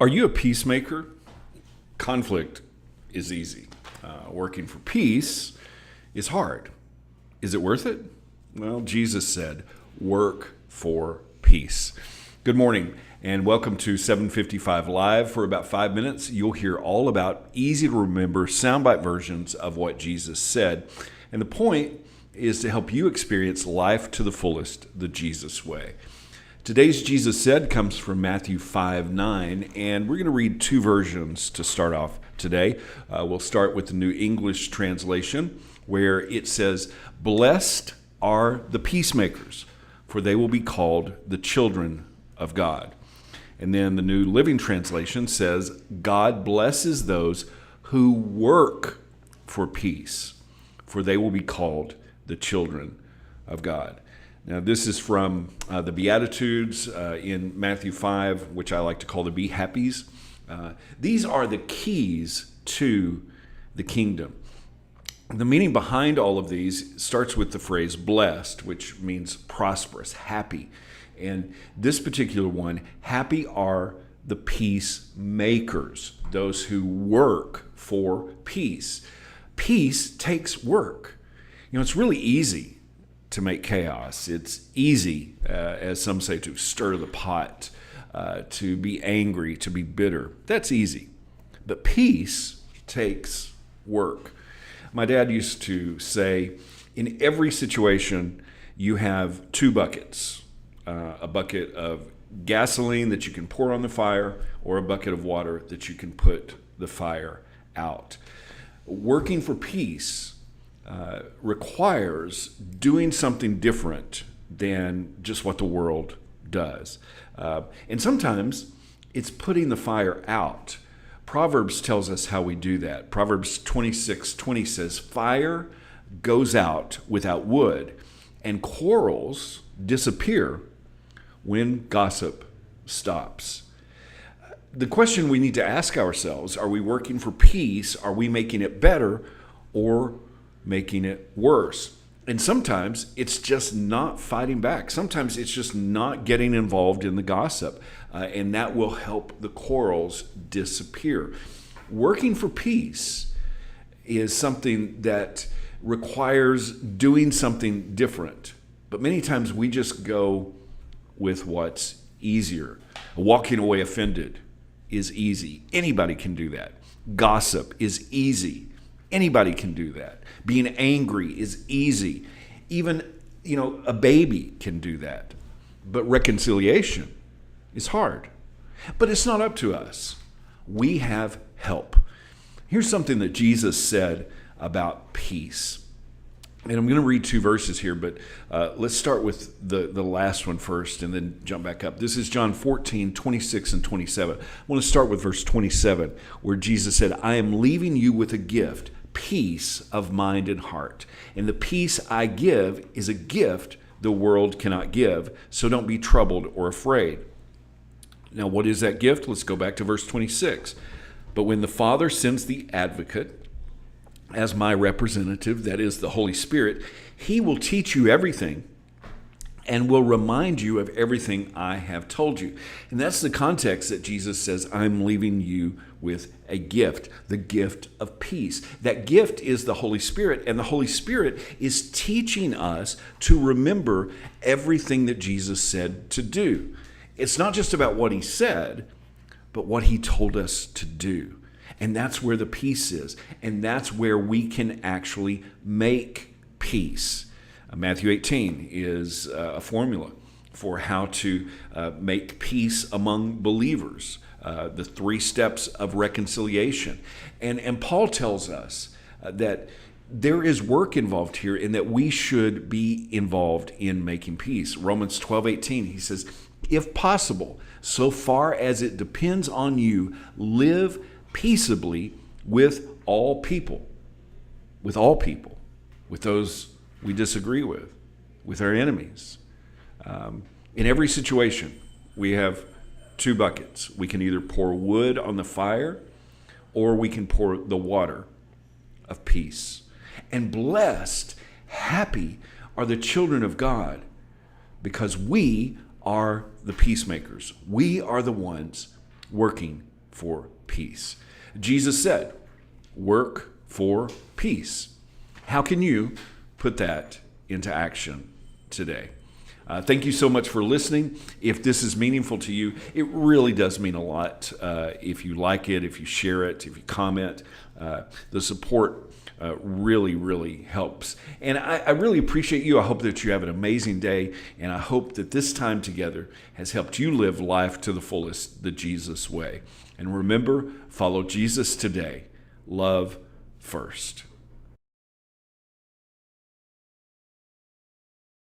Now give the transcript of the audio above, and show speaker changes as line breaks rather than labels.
Are you a peacemaker? Conflict is easy. Working for peace is hard. Is it worth it? Well, Jesus said, work for peace. Good morning and welcome to 755 Live. For about 5 minutes, you'll hear all about easy to remember soundbite versions of what Jesus said. And the point is to help you experience life to the fullest, the Jesus way. Today's Jesus Said comes from Matthew 5:9, and we're going to read two versions to start off today. We'll start with the New English translation, where it says, "Blessed are the peacemakers, for they will be called the children of God." And then the New Living Translation says, "God blesses those who work for peace, for they will be called the children of God." Now, this is from the Beatitudes in Matthew 5, which I like to call the Be Happies. These are the keys to the kingdom. The meaning behind all of these starts with the phrase blessed, which means prosperous, happy. And this particular one, happy are the peacemakers, those who work for peace. Peace takes work. It's really easy to make chaos. It's easy, as some say, to stir the pot, to be angry, to be bitter. That's easy. But peace takes work. My dad used to say, in every situation, you have two buckets. A bucket of gasoline that you can pour on the fire, or a bucket of water that you can put the fire out. Working for peace requires doing something different than just what the world does. And sometimes it's putting the fire out. Proverbs tells us how we do that. Proverbs 26:20 says, "Fire goes out without wood, and quarrels disappear when gossip stops." The question we need to ask ourselves, are we working for peace? Are we making it better or making it worse? And sometimes it's just not fighting back. Sometimes it's just not getting involved in the gossip, and that will help the quarrels disappear. Working for peace is something that requires doing something different, but many times we just go with what's easier. Walking away offended is easy. Anybody can do that. Gossip is easy. Anybody can do that. Being angry is easy. Even, a baby can do that. But reconciliation is hard. But it's not up to us. We have help. Here's something that Jesus said about peace. And I'm going to read two verses here, but let's start with the last one first and then jump back up. This is John 14:26 and 27. I want to start with verse 27, where Jesus said, "I am leaving you with a gift, peace of mind and heart. And the peace I give is a gift the world cannot give, so don't be troubled or afraid." Now, what is that gift? Let's go back to verse 26. "But when the Father sends the advocate as my representative, that is the Holy Spirit, he will teach you everything and will remind you of everything I have told you." And that's the context that Jesus says, "I'm leaving you with a gift, the gift of peace." That gift is the Holy Spirit, and the Holy Spirit is teaching us to remember everything that Jesus said to do. It's not just about what he said, but what he told us to do. And that's where the peace is. And that's where we can actually make peace. Matthew 18 is a formula for how to make peace among believers, the 3 steps of reconciliation. And Paul tells us that there is work involved here and that we should be involved in making peace. Romans 12:18, he says, "If possible, so far as it depends on you, live peaceably with all people," with those we disagree with our enemies. In every situation, we have two buckets. We can either pour wood on the fire or we can pour the water of peace. And blessed, happy are the children of God because we are the peacemakers. We are the ones working for peace. Jesus said, work for peace. How can you put that into action today? Thank you so much for listening. If this is meaningful to you, it really does mean a lot. If you like it, if you share it, if you comment, the support really, really helps. And I really appreciate you. I hope that you have an amazing day, and I hope that this time together has helped you live life to the fullest, the Jesus way. And remember, follow Jesus today. Love first.